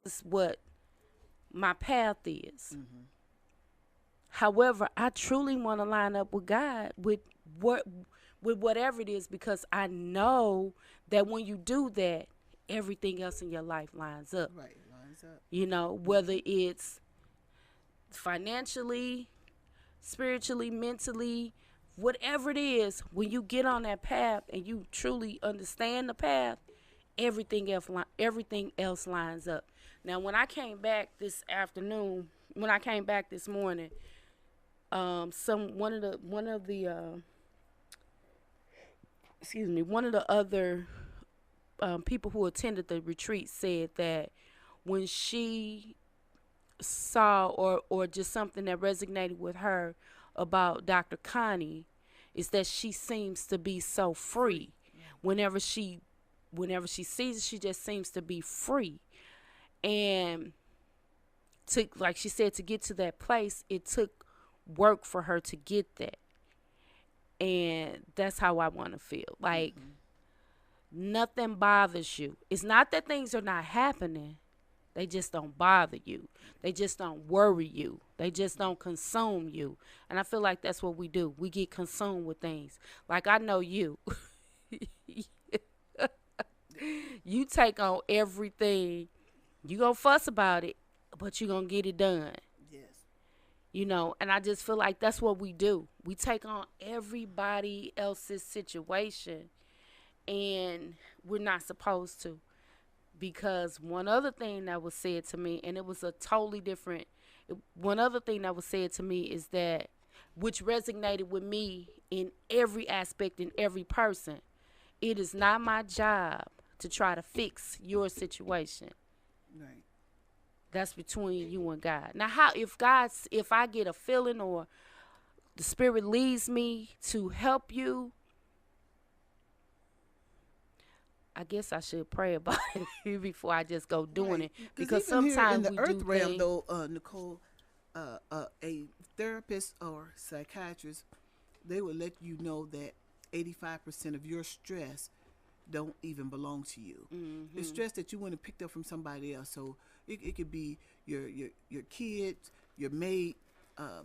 It's what my path is. Mm-hmm. However, I truly want to line up with God what with whatever it is, because I know that when you do that, everything else in your life lines up. Right. Lines up. You know, whether Mm-hmm. it's financially, spiritually, mentally, whatever it is, when you get on that path and you truly understand the path, everything else lines up. Now, when I came back this afternoon, when I came back this morning, some one of the excuse me, one of the other people who attended the retreat said that when she saw or just something that resonated with her about Dr. Connie is that she seems to be so Free. free. Right. Whenever she sees it, she just seems to be free. And to, like she said, to get to that place, it took work for her to get that. And that's how I want to feel. Like Mm-hmm. nothing bothers you. It's not that things are not happening. They just don't bother you. They just don't worry you. They just don't consume you. And I feel like that's what we do. We get consumed with things. Like I know you. You take on everything. You gonna fuss about it, but you gonna get it done. Yes. You know, and I just feel like that's what we do. We take on everybody else's situation, and we're not supposed to. Because one other thing that was said to me, and it was a totally different, one other thing that was said to me is that, which resonated with me in every aspect, in every person, it is not my job to try to fix your situation. Right. That's between you and God. Now, how if I get a feeling or the Spirit leads me to help you, I guess I should pray about it before I just go doing Right. it, Because because even here in sometimes the we earth do realm, things. though, Nicole, a therapist or psychiatrist, they will let you know that 85% of your stress don't even belong to you. It's Hmm. stress that you went and picked up from somebody else. So it could be your kids, your mate, uh,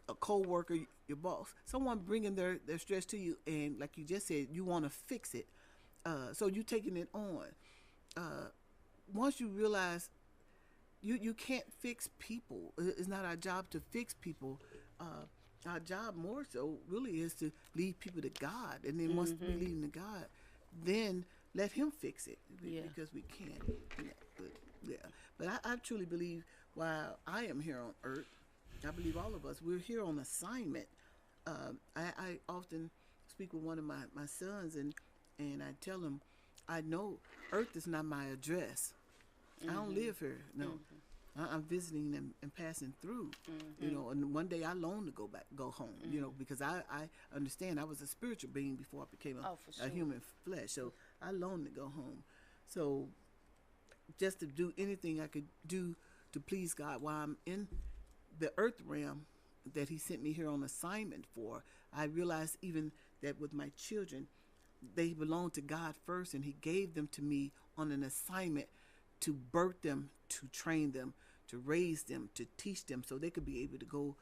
a co-worker, your boss, someone bringing their stress to you, and like you just said, you want to fix it. So you taking it on. Uh, Once you realize you can't fix people, it's not our job to fix people. Uh, our job more so really is to lead people to God, and then once we Hmm. lead them to God, then let Him fix it Yeah. because we can't. Yeah, but yeah, but I truly believe while I am here on earth, I believe all of us we're here on assignment. I often speak with one of my sons, and I tell him I know earth is not my address. I don't Hmm. live here. No, I'm visiting and passing through. You Hmm. know, and one day I long to go back, go home. You know, because I understand I was a spiritual being before I became Oh, for a sure. human flesh. So I long to go home. So just to do anything I could do to please God while I'm in the earth realm that He sent me here on assignment for, I realized even that with my children, they belong to God first, and He gave them to me on an assignment to birth them, to train them, to raise them, to teach them, so they could be able to go,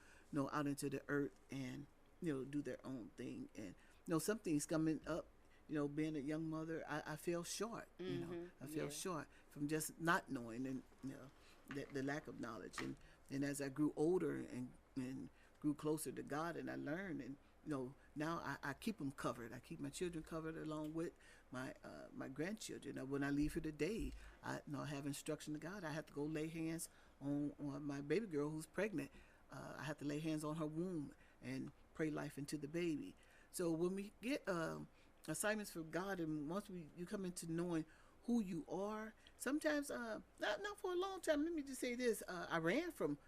out into the earth and do their own thing. And some things coming up. Being a young mother, I fell short. Hmm. I fell Yeah. short from just not knowing, and the lack of knowledge. And as I grew older and grew closer to God, and I learned, and now I keep them covered. I keep my children covered along with my grandchildren. Now, when I leave here today, I have instruction to God. I have to go lay hands on my baby girl who's pregnant. I have to lay hands on her womb and pray life into the baby. So when we get assignments from God, and once you come into knowing who you are, sometimes not for a long time. Let me just say this: I ran from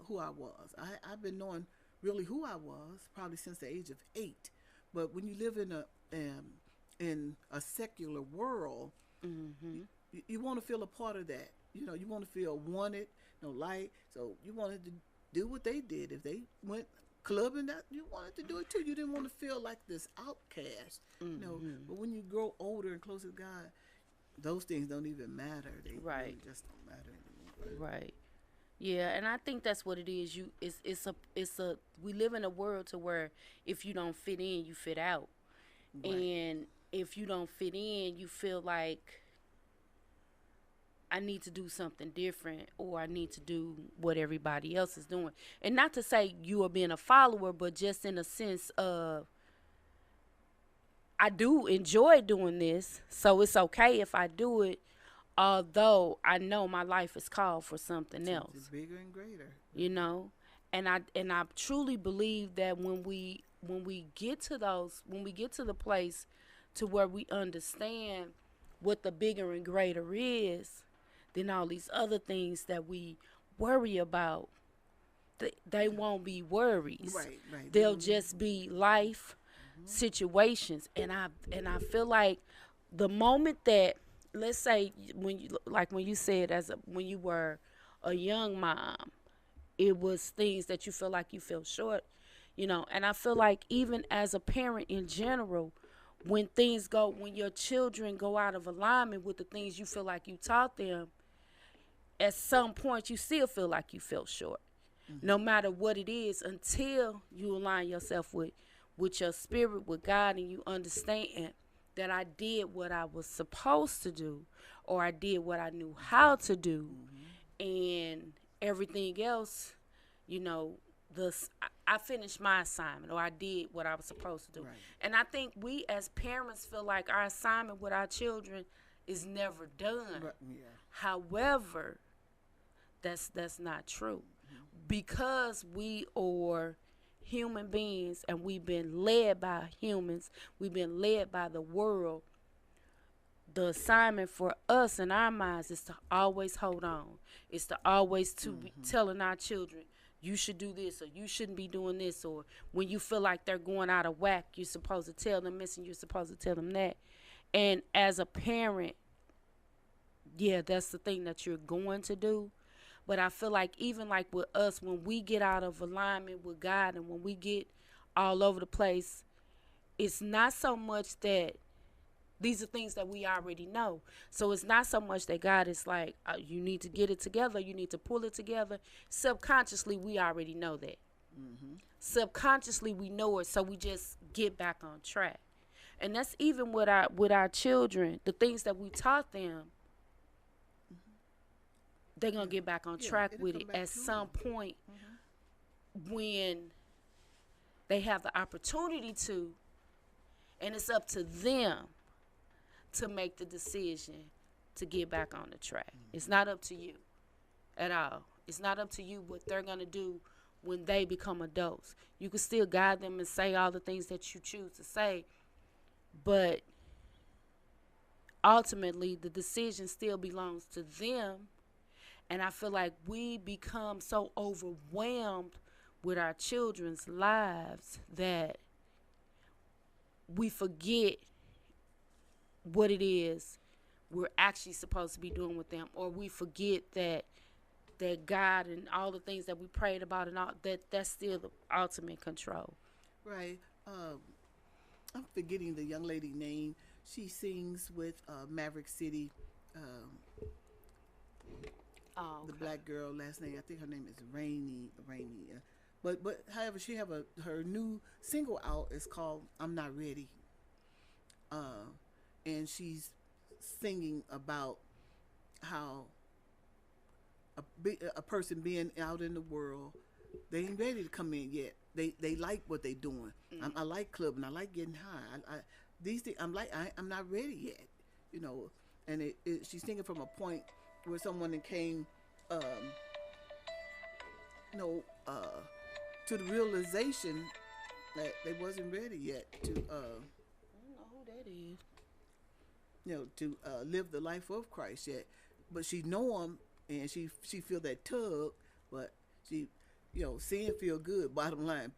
who I was. I've been knowing really who I was probably since the age of 8. But when you live in a secular world, Hmm. you want to feel a part of that. You want to feel wanted, like. So you wanted to do what they did. If they went clubbing, that you wanted to do it too. You didn't want to feel like this outcast. Hmm. But when you grow older and closer to God, those things don't even matter. They Right. really just don't matter Right. Yeah, and I think that's what it is. It's a we live in a world to where if you don't fit in, you fit out. Right. And if you don't fit in, you feel like I need to do something different or I need to do what everybody else is doing. And not to say you are being a follower, but just in a sense of I do enjoy doing this, so it's okay if I do it, although I know my life is called for something Something else, bigger and greater. you know? And I truly believe that when we get to the place to where we understand what the bigger and greater is, then all these other things that we worry about, they won't be worries. Right, right. They They'll won't even. just be life situations. And I feel like the moment that, let's say, when you said when you were a young mom, it was things that you feel like you fell short, and I feel like even as a parent in general, when your children go out of alignment with the things you feel like you taught them, at some point you still feel like you fell short, no matter what it is, until you align yourself with your spirit, with God, and you understand that I did what I was supposed to do, or I did what I knew how to do, and everything else, you know, I finished my assignment, or I did what I was supposed to do. Right. And I think we as parents feel like our assignment with our children is never done. Right. Yeah. However, that's not true, because we are human beings and we've been led by humans, we've been led by the world. The assignment for us in our minds is to always hold on. It's to always to be telling our children, you should do this, or you shouldn't be doing this, or when you feel like they're going out of whack, you're supposed to tell them this and you're supposed to tell them that. And as a parent, yeah, that's the thing that you're going to do. But I feel like even like with us, when we get out of alignment with God and when we get all over the place, it's not so much that these are things that we already know. So it's not so much that God is like, you need to get it together, you need to pull it together. Subconsciously, we already know that. Subconsciously, we know it, so we just get back on track. And that's even with our children, the things that we taught them, they're gonna get back on Yeah. track It'll with come it back at to some them. point when they have the opportunity to, and it's up to them to make the decision to get back on the track. It's not up to you at all. It's not up to you what they're gonna do when they become adults. You can still guide them and say all the things that you choose to say, but ultimately the decision still belongs to them. And I feel like we become so overwhelmed with our children's lives that we forget what it is we're actually supposed to be doing with them, or we forget that God and all the things that we prayed about and all that's still the ultimate control. Right. I'm forgetting the young lady name. She sings with Maverick City. Oh, The okay. black girl, last name, I think her name is Rainy. Rainy. But however, she have her new single out. Is called "I'm Not Ready," uh, and she's singing about how a person being out in the world, they ain't ready to come in yet. They like what they doing. I like clubbing. I like getting high. These things. I'm not ready yet. You know, and she's thinking from a point where someone that came, um, you know, to the realization that they wasn't ready yet to, I don't know who that is. to live the life of Christ yet. But she know him, and she feel that tug, but she, sin feel good. Bottom line,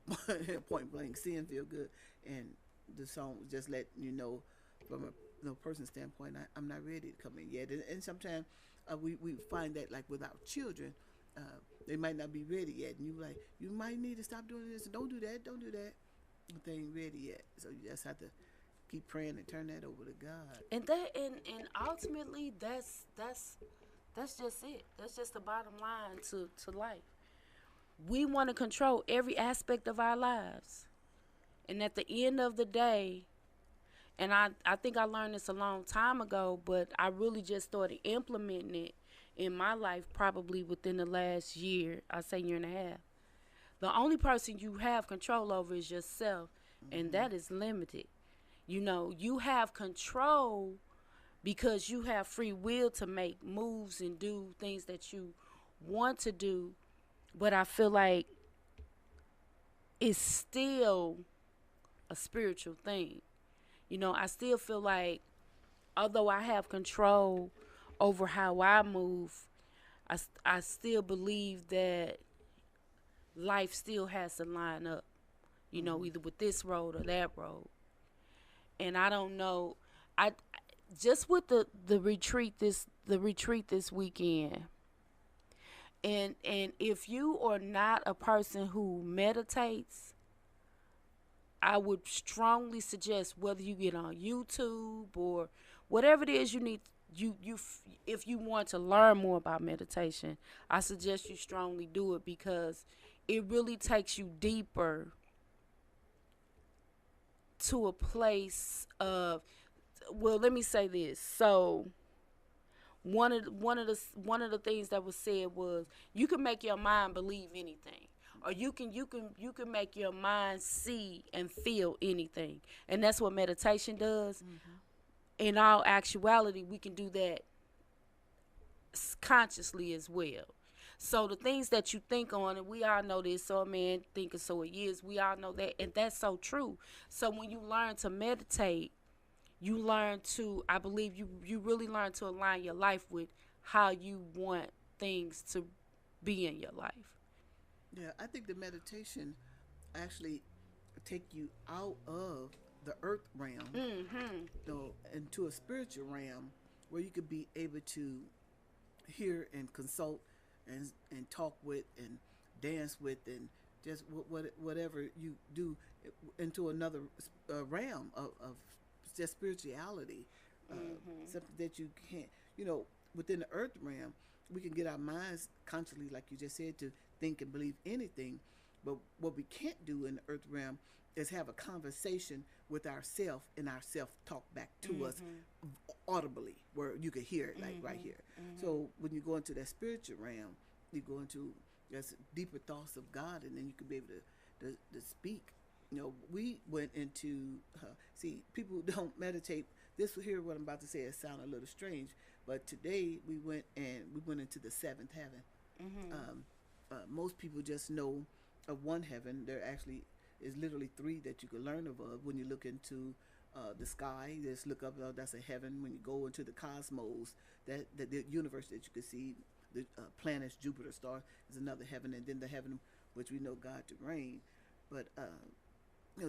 point blank, sin feel good, and the song just let you know from a person standpoint, I'm not ready to come in yet. And sometimes we find that like with our children, uh, they might not be ready yet, and you might need to stop doing this. Don't do that. Don't do that. But they ain't ready yet, so you just have to keep praying and turn that over to God. And ultimately that's That's just it. That's just the bottom line to life. We want to control every aspect of our lives. And at the end of the day, and I think I learned this a long time ago, but I really just started implementing it in my life probably within the last year, I say year and a half. The only person you have control over is yourself, and Mm-hmm. that is limited. You know, you have control because you have free will to make moves and do things that you want to do, but I feel like it's still a spiritual thing. You know, I still feel like although I have control over how I move, I still believe that life still has to line up, you know, Mm-hmm. either with this road or that road. And I don't know, I just with the retreat this weekend. And if you are not a person who meditates, I would strongly suggest whether you get on YouTube or whatever it is you need if you want to learn more about meditation, I suggest you strongly do it because it really takes you deeper to a place of, well, let me say this. So one of the things that was said was you can make your mind believe anything, or you can make your mind see and feel anything, and that's what meditation does. Mm-hmm. In all actuality, we can do that consciously as well. So the things that you think on, and we all know this, so a man thinketh so it is. We all know that, and that's so true. So when you learn to meditate, you learn to, I believe you really learn to align your life with how you want things to be in your life. Yeah, I think the meditation actually take you out of the earth realm, Mm-hmm. into a spiritual realm where you could be able to hear and consult and talk with and dance with and just whatever you do into another realm of just spirituality, uh, Mm-hmm. something that you can't, you know, within the earth realm. We can get our minds consciously, like you just said, to think and believe anything, but what we can't do in the earth realm is have a conversation with ourself and ourself talk back to us Mm-hmm. audibly where you could hear it like right Mm-hmm. here. Mm-hmm. So when you go into that spiritual realm, you go into that's deeper thoughts of God, and then you can be able to speak. You know, we went into see, people don't meditate. This here, what I'm about to say, it sound a little strange, but today we went into the seventh heaven. Mm-hmm. Um, most people just know of one heaven. There actually is literally three that you can learn of. When you look into the sky, just look up. That's a heaven. When you go into the cosmos, that the universe that you can see, the planets, Jupiter, stars, is another heaven, and then the heaven which we know God to reign. But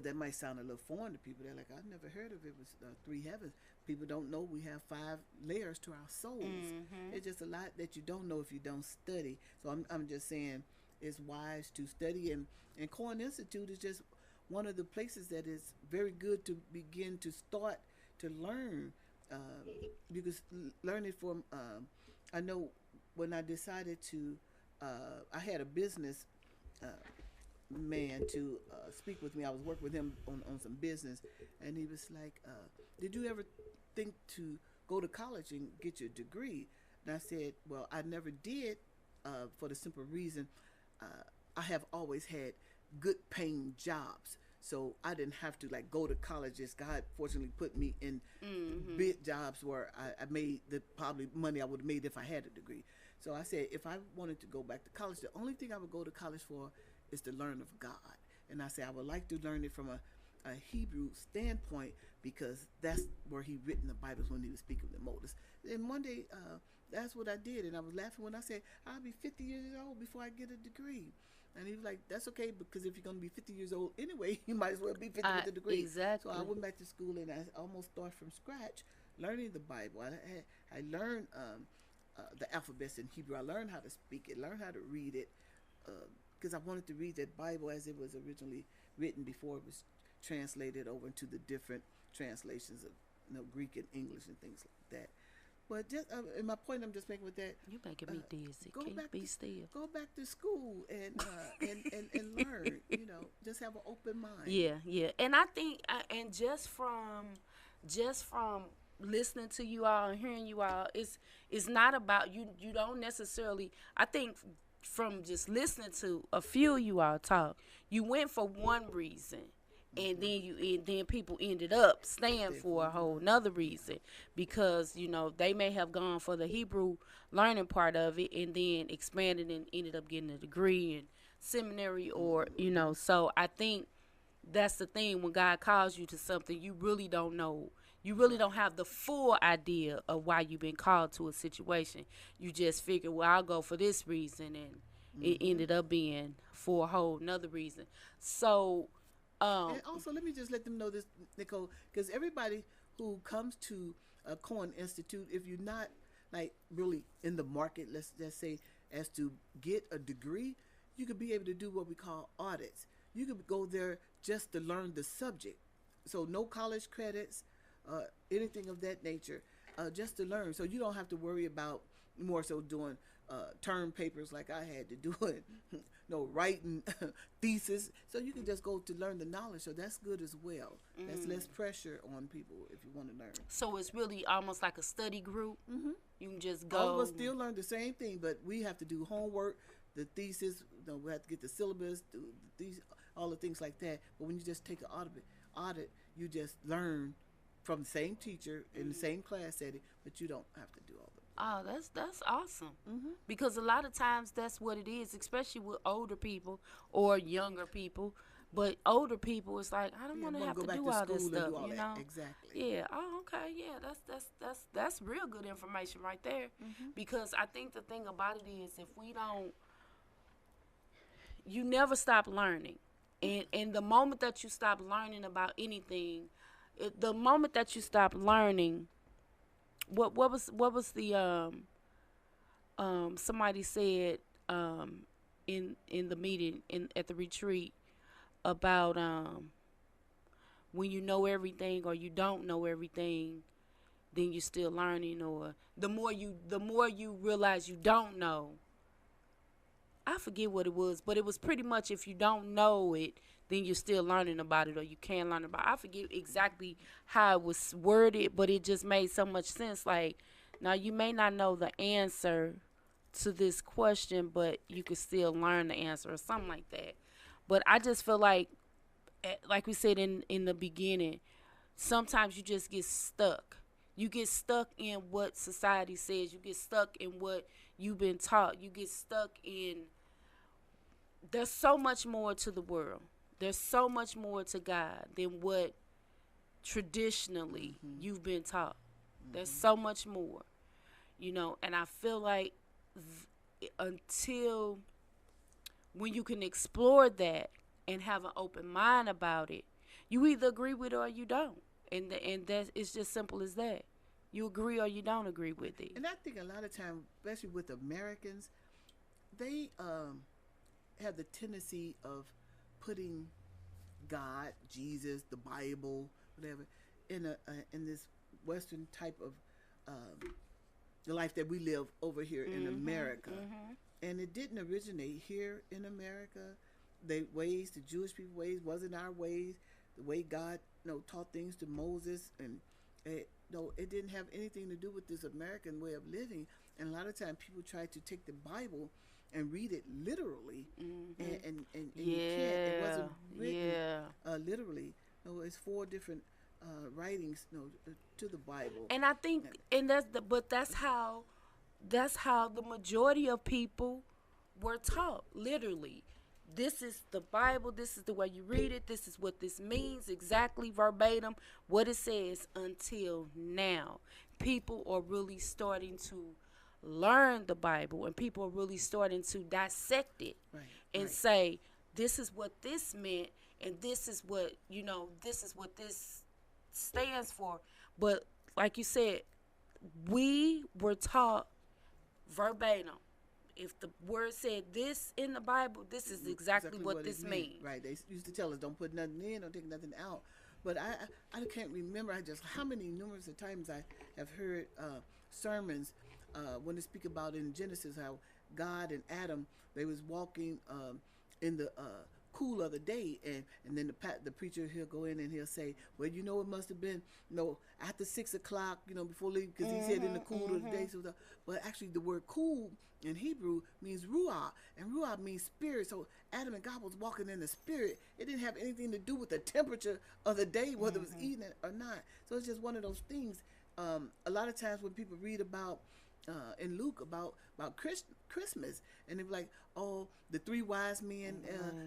that might sound a little foreign to people. They're like, I've never heard of it was three heavens. People don't know we have five layers to our souls. Mm-hmm. It's just a lot that you don't know if you don't study. So I'm just saying it's wise to study. And Coin Institute is just one of the places that is very good to begin to start to learn. Because learning from, I know when I decided to, I had a business uh, man to speak with me. I was working with him on some business, and he was like, "Did you ever think to go to college and get your degree?" And I said, "Well, I never did, for the simple reason I have always had good paying jobs." So I didn't have to like go to colleges. God fortunately put me in Mm-hmm. big jobs where I made the probably money I would have made if I had a degree. So I said if I wanted to go back to college, the only thing I would go to college for is to learn of God. And I said I would like to learn it from a Hebrew standpoint because that's where he written the Bibles when he was speaking to Moses. And one day, that's what I did, and I was laughing when I said I'll be 50 years old before I get a degree. And he was like, "That's okay because if you're gonna be 50 years old anyway, you might as well be 50 with a degree." So I Exactly. went back to school and I almost started from scratch, learning the Bible. I learned the alphabets in Hebrew. I learned how to speak it, learned how to read it, because I wanted to read that Bible as it was originally written before it was translated over into the different translations of Greek and English and things like that. But just and my point I'm just making with that, You making uh, me dizzy. go Can you back to be still? go back to school and learn. Just have an open mind. Yeah, yeah. And I think, and just from listening to you all and hearing you all, it's not about you. You don't necessarily. I think from just listening to a few of you all talk, you went for one reason. And Mm-hmm. then people ended up staying Stay for for a whole another. nother Yeah. reason, because they may have gone for the Hebrew learning part of it and then expanded and ended up getting a degree in seminary, or Mm-hmm. so I think that's the thing. When God calls you to something, you really don't know. You really don't Right. have the full idea of why you've been called to a situation. You just figure, well, I'll go for this reason, and it Mm-hmm. ended up being for a whole nother reason. So, um, And also, let me just let them know this, Nicole, because everybody who comes to a Cohen Institute, if you're not like really in the market, let's just say, as to get a degree, you could be able to do what we call audits. You could go there just to learn the subject, so no college credits, anything of that nature, just to learn. So you don't have to worry about more so doing term papers like I had to do it, no writing thesis. So you can just go to learn the knowledge. So that's good as well. That's less pressure on people if you want to learn. so it's really almost like a study group. Mm-hmm. You can just All of us go. still learn the same thing, but we have to do homework, the thesis. We have to get the syllabus, these, all the things like that. But when you just take an audit, you just learn from the same teacher in the same class setting, but you don't have to do all of it. Oh, that's awesome. Mm-hmm. Because a lot of times that's what it is, especially with older people or younger people. But older people, it's like, I don't Yeah, want to want have to go to back do to all this school and stuff, do all that. Exactly. Yeah. Oh, okay. Yeah. That's real good information right there. Mm-hmm. Because I think the thing about it is, if we don't, you never stop learning, and the moment that you stop learning about anything, the moment that you stop learning, what was the somebody said in the meeting at the retreat about when you know everything or you don't know everything, then you're still learning, or the more you realize you don't know. I forget what it was, but it was pretty much, if you don't know it, then you're still learning about it, or you can learn about it. I forget exactly how it was worded, but it just made so much sense. Like, now you may not know the answer to this question, but you can still learn the answer, or something like that. But I just feel like we said in the beginning, sometimes you just get stuck. You get stuck in what society says. You get stuck in what you've been taught. You get stuck in. There's so much more to the world. There's so much more to God than what traditionally Mm-hmm. you've been taught. There's Mm-hmm. so much more, and I feel like until when you can explore that and have an open mind about it, you either agree with it or you don't, and that it's just simple as that. You agree or you don't agree with it. And I think a lot of times, especially with Americans, they have the tendency of putting God, Jesus, the Bible, whatever, in this Western type of the life that we live over here in America. And it didn't originate here in America. The Jewish people ways wasn't our ways. The way God, taught things to Moses, and it didn't have anything to do with this American way of living. And a lot of times people try to take the Bible and read it literally, and you can't. It Yeah, wasn't written yeah. literally. No, it's four different writings, to the Bible. And I think, and that's how the majority of people were taught, literally. This is the Bible, this is the way you read it, this is what this means, exactly verbatim what it says. Until now, people are really starting to learn the Bible, and people are really starting to dissect it Right, and right. say, this is what this meant, and this is what this stands for. But like you said, we were taught verbatim. If the word said this in the Bible, this is exactly what It this meant. means. Right. They used to tell us, don't put nothing in, don't take nothing out. but I can't remember. I just how many numerous of times I have heard sermons when they speak about in Genesis how God and Adam they was walking in the cool of the day, and then the preacher he'll go in and he'll say, well, it must have been after 6 o'clock, before leave, because he said in the cool of the day. So but actually the word cool in Hebrew means ruah, and ruah means spirit. So Adam and God was walking in the spirit. It didn't have anything to do with the temperature of the day, whether it was evening or not. So it's just one of those things. A lot of times when people read about in Luke about Christmas, and they were like, oh, the three wise men,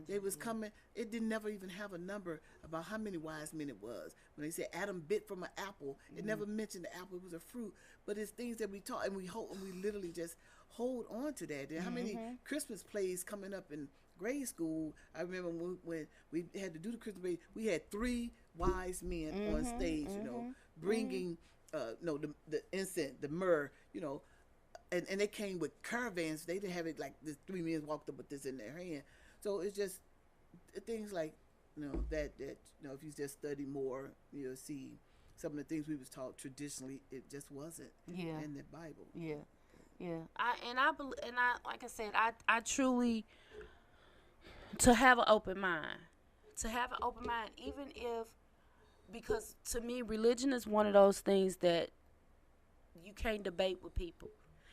they was coming. It didn't never even have a number about how many wise men it was. When they said Adam bit from an apple, it never mentioned the apple. It was a fruit. But it's things that we taught, and we literally just hold on to that. And how many Christmas plays coming up in grade school? I remember when we had to do the Christmas play, we had three wise men on stage, bringing the incense, the myrrh, and they came with caravans. They didn't have it like the three men walked up with this in their hand. So it's just things like that if you just study more, you'll see some of the things we was taught traditionally. It just wasn't in the Bible. I believe, and I like I said, I truly to have an open mind, even if, because to me religion is one of those things that you can't debate with people.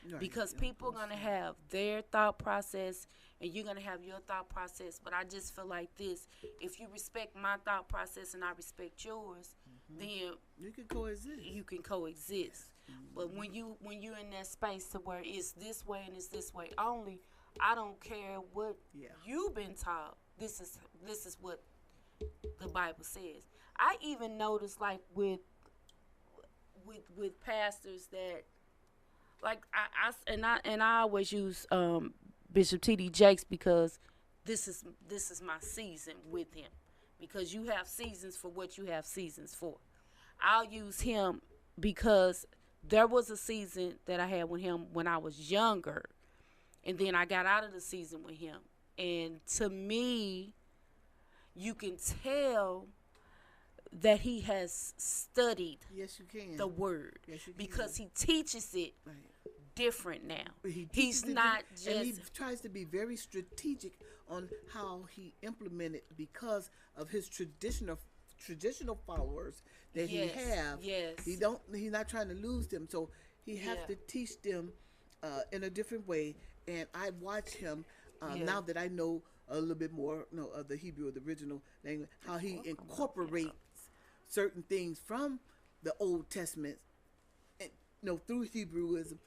Right. Because people are going to have their thought process and you're going to have your thought process. But I just feel like this. If you respect my thought process and I respect yours, then you can coexist. But when you're in that space to where it's this way and it's this way only, I don't care what you've been taught. This is what the Bible says. I even noticed like with pastors that, like I always use Bishop T.D. Jakes because this is my season with him, because you have seasons for what you have seasons for. I'll use him because there was a season that I had with him when I was younger, and then I got out of the season with him, and to me, you can tell that he has studied the word, because he teaches it different now. He's not just, and he tries to be very strategic on how he implemented because of his traditional followers that he have. He's not trying to lose them, so he has to teach them in a different way. And I watch him now that I know a little bit more of the Hebrew, the original language, how he incorporates certain things from the Old Testament, and through Hebrewism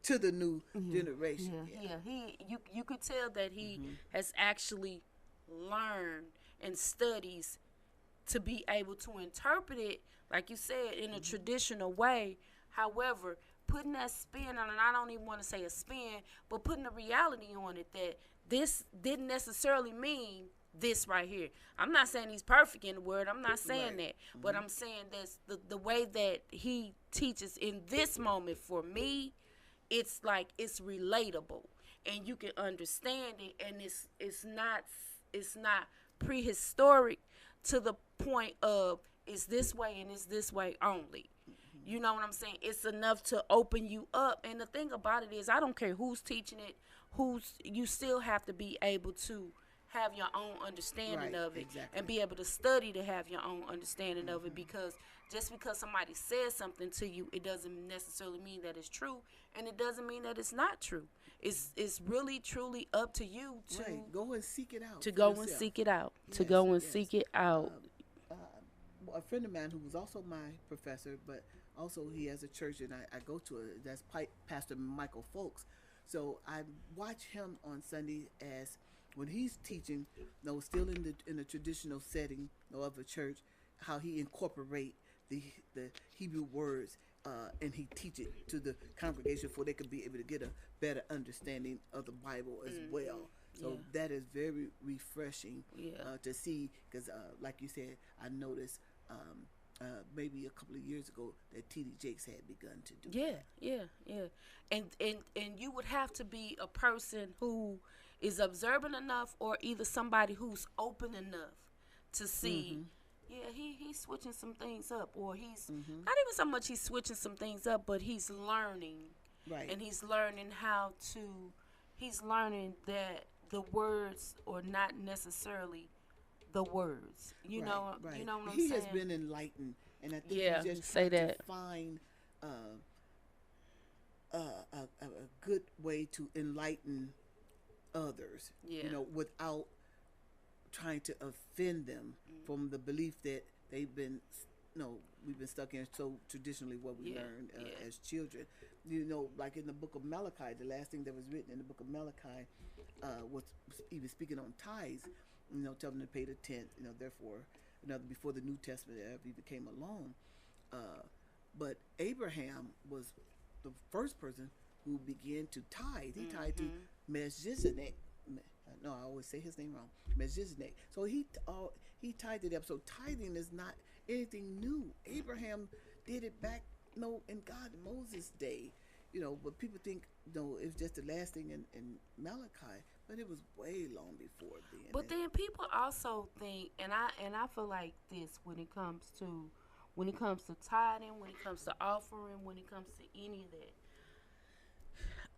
to the new generation. You could tell that he has actually learned and studies to be able to interpret it, like you said, in a traditional way. However, putting that spin on it, I don't even want to say a spin, but putting a reality on it that this didn't necessarily mean this right here. I'm not saying he's perfect in the word. I'm not saying that. But I'm saying that's the way that he teaches in this moment for me, it's like it's relatable and you can understand it, and it's not prehistoric to the point of it's this way and it's this way only. You know what I'm saying? It's enough to open you up. And the thing about it is, I don't care who's teaching it, you still have to be able to have your own understanding of it, and be able to study to have your own understanding of it, because just because somebody says something to you, it doesn't necessarily mean that it's true, and it doesn't mean that it's not true. It's really truly up to you to go and seek it out. To go and seek it out. To go and seek it out. A friend of mine who was also my professor, but also he has a church and I go to it. That's Pastor Michael Folks. So I watch him on Sunday as when he's teaching, still in the traditional setting of a church, how he incorporate the Hebrew words and he teach it to the congregation for they could be able to get a better understanding of the Bible as well. So that is very refreshing to see, because like you said, I noticed maybe a couple of years ago that T.D. Jakes had begun to do that. And you would have to be a person who is observant enough, or either somebody who's open enough to see Yeah, he's switching some things up, or he's Mm-hmm. not even so much he's switching some things up, but he's learning, Right. and he's learning how to. He's learning that the words are not necessarily the words. You Right. know, you Right. know what I'm He has saying? been enlightened, and I think he's Yeah, just say trying to that. find uh, a good way to enlighten others. Yeah. Without trying to offend them from the belief that they've been we've been stuck in so traditionally what we Yeah, learned yeah. as children. Like in the book of Malachi, the last thing that was written in the book of Malachi was even speaking on tithes, telling them to pay the tenth, therefore, before the New Testament ever even came along. uh, but Abraham was the first person who began to tithe. He tied to Mhm. Melchizedek. No, I always say his name wrong. Melchizedek. So he tithed it up. So tithing is not anything new. Abraham did it back, in God Moses' day. But people think it's just the last thing in Malachi, but it was way long before then. But then people also think, and I feel like this when it comes to tithing, when it comes to offering, when it comes to any of that.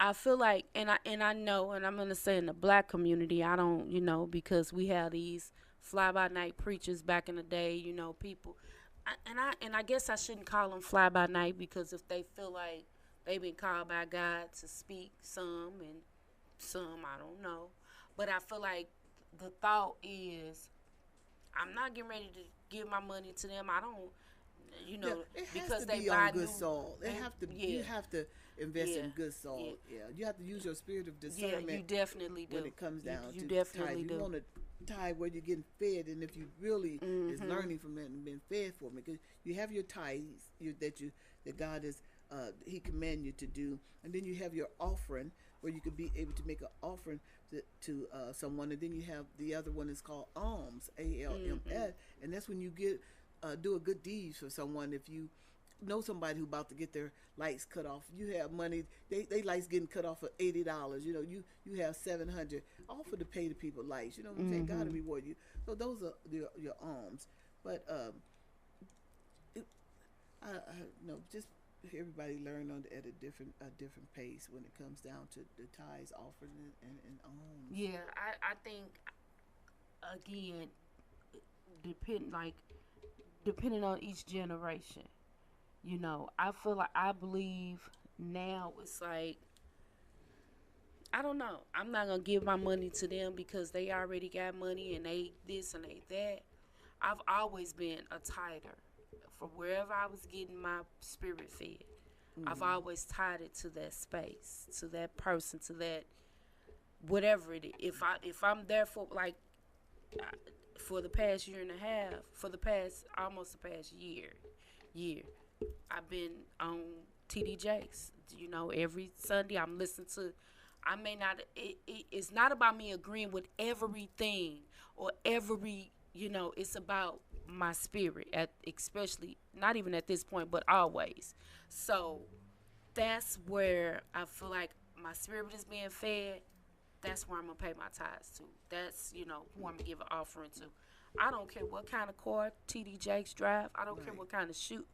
I feel like, and I know, and I'm gonna say in the black community, I don't, because we have these fly by night preachers back in the day, people, and I guess I shouldn't call them fly by night, because if they feel like they've been called by God to speak, and some I don't know, but I feel like the thought is I'm not getting ready to give my money to them. I don't, Yeah, it has because to they be on buy good new, soil. It they, have to. yeah, You have to invest yeah, in good yeah. soil. Yeah, you have to use your spirit of Yeah, you discernment definitely when do. it comes You down you to tithe. definitely You do. want to tithe where you're getting fed, and if you really is Mhm. learning from it and being fed from it, because you have your tithes that God is He command you to do, and then you have your offering where you could be able to make an offering to someone, and then you have the other one is called alms, Mhm. ALMS, and that's when you get do a good deed for someone. If you know somebody who about to get their lights cut off, you have money, they lights getting cut off for $80, you have 700, offer to pay the people lights, you know what I'm saying? God will Mhm. reward you. So those are your alms. But it, just everybody learn at a different pace when it comes down to the tithes offered and alms. Yeah, I think, again, like depending on each generation. I feel like, I believe now it's like, I don't know. I'm not gonna give my money to them because they already got money and they this and they that. I've always been a tither. From wherever I was getting my spirit fed, I've Mm-hmm. always tied it to that space, to that person, to that whatever it is. If I'm there for, like, for the past year and a half, for the past almost the past year, I've been on TD Jakes. Every Sunday I'm listening to. I may not. It's not about me agreeing with everything or every. It's about my spirit, at especially not even at this point, but always. So that's where I feel like my spirit is being fed. That's where I'm gonna pay my tithes to. That's who I'm gonna give an offering to. I don't care what kind of car TD Jakes drive. I don't care Right. what kind of shoe.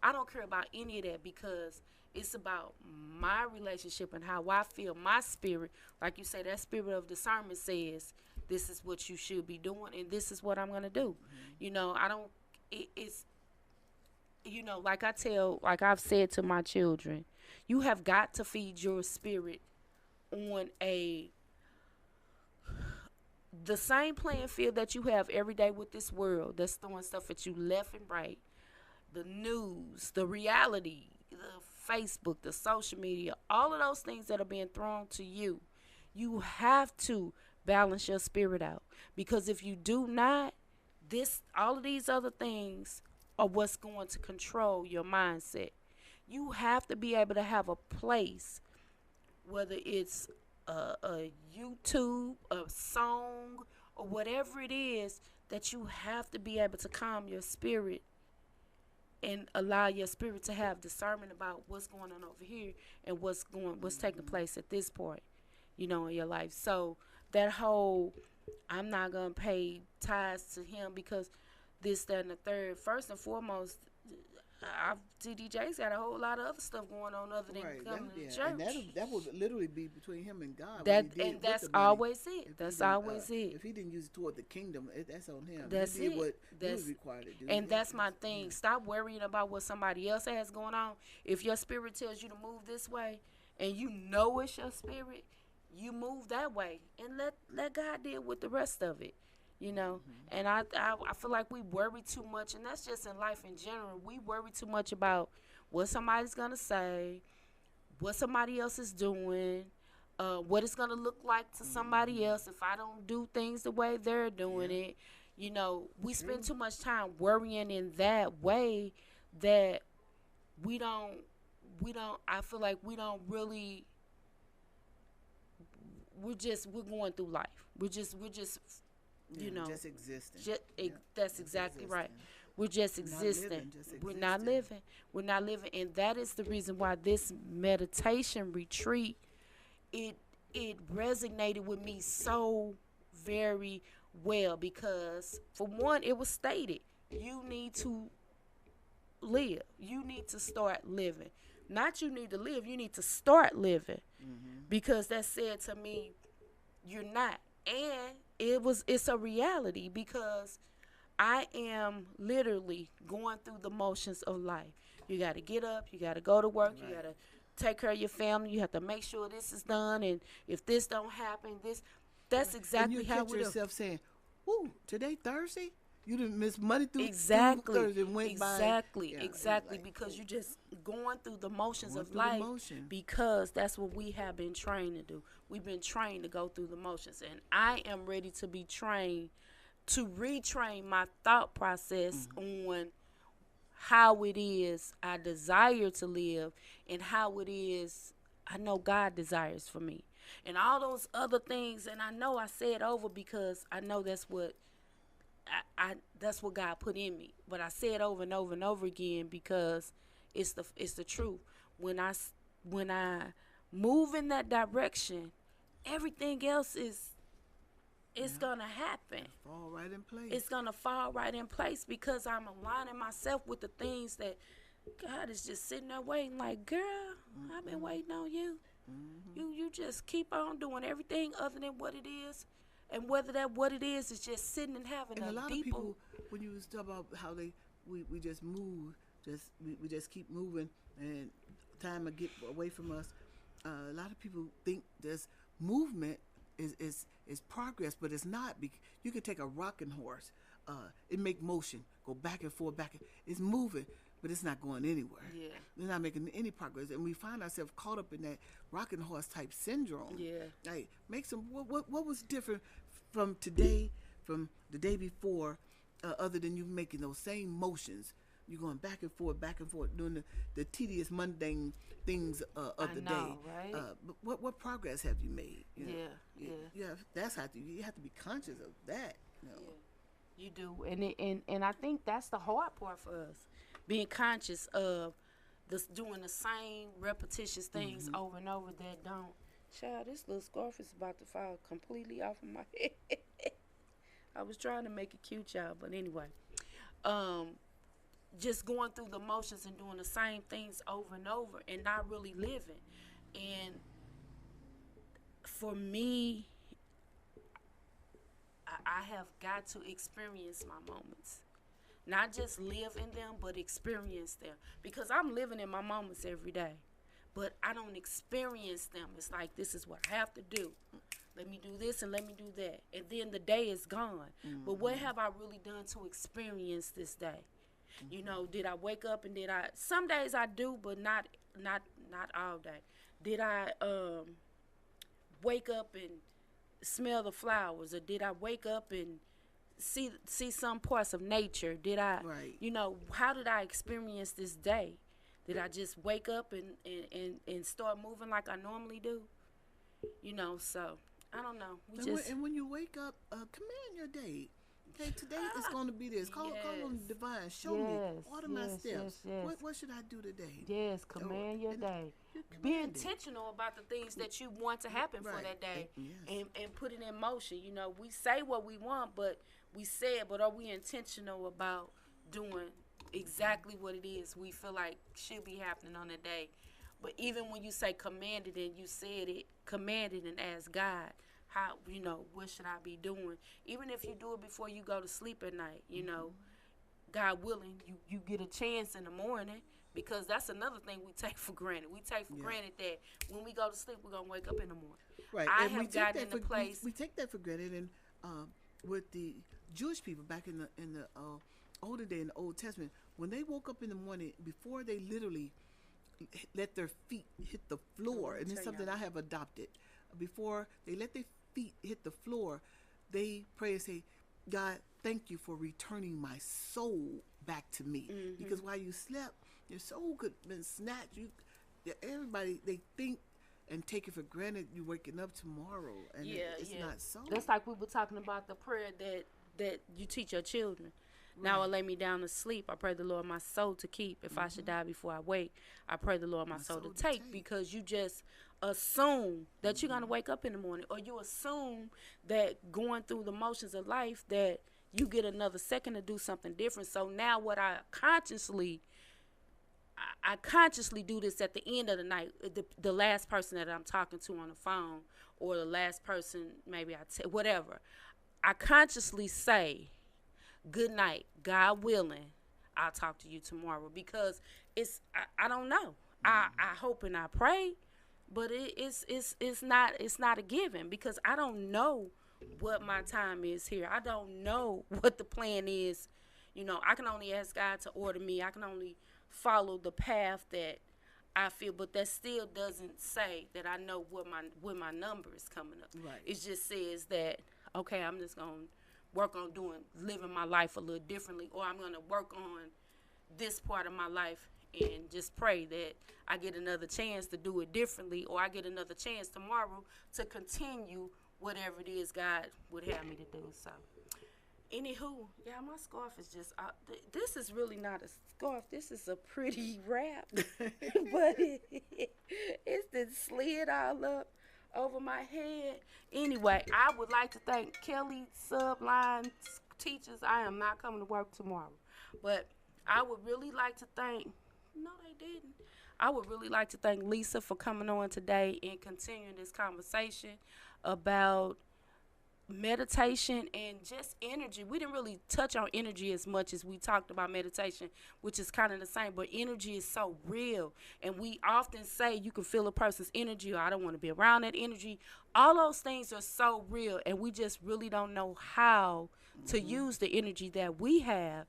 I don't care about any of that, because it's about my relationship and how I feel. My spirit, like you say, that spirit of discernment says this is what you should be doing, and this is what I'm gonna do. Mm-hmm. I don't. It's like I've said to my children, you have got to feed your spirit on the same playing field that you have every day with this world that's throwing stuff at you left and right. The news, the reality, the Facebook, the social media, all of those things that are being thrown to you. You have to balance your spirit out, because if you do not, all of these other things are what's going to control your mindset. You have to be able to have a place, whether it's a YouTube, a song, or whatever it is, that you have to be able to calm your spirit and allow your spirit to have discernment about what's going on over here and what's taking Mm-hmm. place at this point, in your life. So that whole, I'm not gonna pay tithes to him because this, that, and the third. First and foremost, TDJ's got a whole lot of other stuff going on other than Right. coming Yeah. to And church. that would literally be between him and God what he That did and with that's the money. always it. If he That's didn't, always it. if he didn't use it toward the kingdom, that's on him. That's He did it. what he was That's required to do. and Yeah, that's my thing. Stop worrying about what somebody else has going on. If your spirit tells you to move this way, and you know it's your spirit, you move that way, and let God deal with the rest of it. You know, and I feel like we worry too much, and that's just in life in general. We worry too much about what somebody's gonna say, what somebody else is doing, what it's gonna look like to somebody else if I don't do things the way they're doing Yeah. it. You know, we spend True. too much time worrying in that way that we don't I feel like we don't really we're going through life. We're just Yeah, you know, just existing. that's Just exactly right. existing. We're just Not existing. living, just We're not existing. living. We're not living, and that is the reason why this meditation retreat it resonated with me so very well, because for one, it was stated you need to live. You need to start living. Not you need to live. You need to start living, because that said to me, you're not. And it's a reality, because I am literally going through the motions of life. You got to get up, you got to go to work, you Right. got to take care of your family, you have to make sure this is done, and if this don't happen, that's And exactly you how catch it is. yourself saying, "Ooh, today Thursday? You didn't miss Monday through Exactly, Thursday and went by." Yeah, exactly, like, because you're just going through the motions going of through the life, motion. because that's what we have been trained to do. We've been trained to go through the motions, and I am ready to be trained to retrain my thought process on how it is I desire to live, and how it is I know God desires for me, and all those other things. And I know I say it over because I know that's what that's what God put in me. But I say it over and over and over again because it's the truth. When I move in that direction, everything else is it's gonna happen. Fall right in place. It's gonna fall right in place, because I'm aligning myself with the things that God is just sitting there waiting. Like, girl, I've been waiting on you. You just keep on doing everything other than what it is, and whether that what it is just sitting and having And a a lot of deeper. people, when you was talking about how we just move, we just keep moving, and time will get away from us. A lot of people think there's movement is progress, but it's not. You can take a rocking horse, it make motion, go back and forth, it's moving, but it's not going anywhere. Yeah. They're not making any progress, and we find ourselves caught up in that rocking horse type syndrome. Yeah. Like, make some. What was different from today, from the day before, other than you making those same motions? You're going back and forth, doing the tedious, mundane things of I the know, day. right? But what progress have you made? You know? Yeah, You have, that's how you have to be conscious of that. You know? You do, and I think that's the hard part for us, being conscious of doing the same repetitious things over and over that don't. Child, this little scarf is about to fall completely off of my head. I was trying to make it cute, y'all, but anyway, just going through the motions and doing the same things over and over and not really living. And for me, I have got to experience my moments. Not just live in them, but experience them. Because I'm living in my moments every day, but I don't experience them. It's like, this is what I have to do. Let me do this and let me do that. And then the day is gone. But what have I really done to experience this day? You know, did I wake up and some days I do, but not all day. Did I wake up and smell the flowers, or did I wake up and see some parts of nature? Did I, Right. you know, how did I experience this day? Did I just wake up and start moving like I normally do? You know, so I don't know. And when you wake up, command your day. Hey, today it's going to be this. Call on the divine. Show me. Order my steps. What should I do today? Yes, command your day. Be intentional about the things that you want to happen for that day, and put it in motion. You know, we say what we want, but we say it, but are we intentional about doing exactly what it is we feel like should be happening on the day? But even when you say commanded and you said it, commanded and ask God, how, you know, what should I be doing? Even if you do it before you go to sleep at night, you know, God willing, you get a chance in the morning, because that's another thing we take for granted. We take for granted that when we go to sleep, we're going to wake up in the morning. Right. I and have gotten in a place. We take that for granted. And with the Jewish people back in the older day in the Old Testament, when they woke up in the morning, before they literally let their feet hit the floor, and it's something I have adopted, before they let their feet hit the floor, they pray and say, God, thank you for returning my soul back to me. Because while you slept, your soul could have been snatched. Everybody, they think and take it for granted you waking up tomorrow, and it's not so. That's like we were talking about the prayer that you teach your children. Right. Now I lay me down to sleep. I pray the Lord my soul to keep. If I should die before I wake, I pray the Lord my soul to take. Because you just assume that you're going to wake up in the morning, or you assume that going through the motions of life that you get another second to do something different. So now what I consciously do this at the end of the night, the last person that I'm talking to on the phone, or the last person maybe whatever, I consciously say, good night, God willing, I'll talk to you tomorrow. Because I don't know. I hope and I pray, but it's not a given, because I don't know what my time is here. I don't know what the plan is. You know, I can only ask God to order me. I can only follow the path that I feel, but that still doesn't say that I know when my number is coming up. Right. It just says that, okay, I'm just going to work on living my life a little differently, or I'm going to work on this part of my life and just pray that I get another chance to do it differently, or I get another chance tomorrow to continue whatever it is God would have me to do. So, anywho, yeah, my scarf is just, this is really not a scarf. This is a pretty wrap, but it's just slid all up over my head. Anyway, I would like to thank Kelly Subline teachers. I am not coming to work tomorrow, but I would really like to thank, no they didn't, I would really like to thank Lisa for coming on today and continuing this conversation about meditation and just energy. We didn't really touch on energy as much as we talked about meditation, which is kind of the same, but energy is so real, and we often say you can feel a person's energy, or I don't want to be around that energy. All those things are so real, and we just really don't know how to use the energy that we have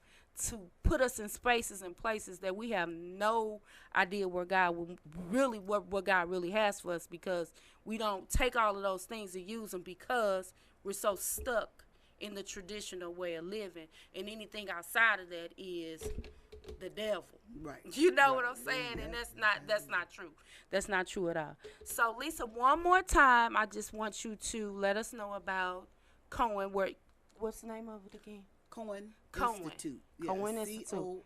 to put us in spaces and places that we have no idea where God will really, what God really has for us, because we don't take all of those things and use them, because we're so stuck in the traditional way of living, and anything outside of that is the devil. Right. You know what I'm saying? And that's not true. That's not true at all. So Lisa, one more time, I just want you to let us know about Cohen. What's the name of it again? Cohen Institute. Cohen Institute. Cohen.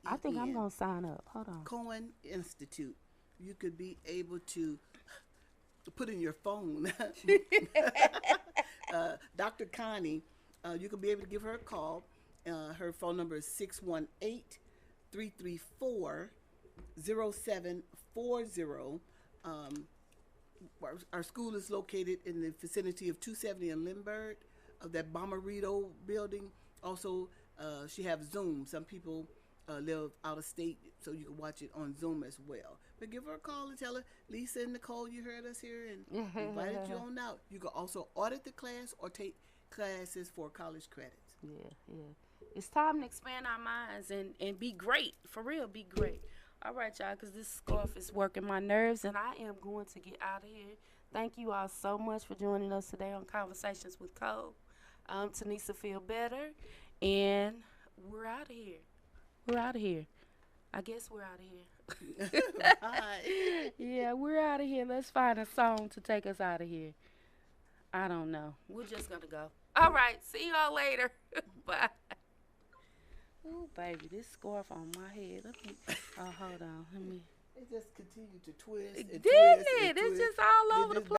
I think I'm gonna sign up. Hold on. Cohen Institute. You could be able to put in your phone. Dr. Connie, you could be able to give her a call. Her phone number is 618-334-0740. Our school is located in the vicinity of 270 in Lindbergh, of that Bommarito building. Also, she has Zoom. Some people live out of state, so you can watch it on Zoom as well. But give her a call and tell her, Lisa and Nicole, you heard us here and invited you on out. You can also audit the class or take classes for college credits. Yeah. It's time to expand our minds and be great. For real, be great. All right, y'all, because this scarf is working my nerves, and I am going to get out of here. Thank you all so much for joining us today on Conversations with Cole. Tanisa Feel Better, and we're out of here. I guess we're out of here. Bye. Yeah, we're out of here. Let's find a song to take us out of here. I don't know. We're just going to go. All right. See y'all later. Bye. Oh, baby, this scarf on my head. Let me. Oh, hold on. Let me. It just continued to twist and Didn't twist and it? It's twist. just all over the This place.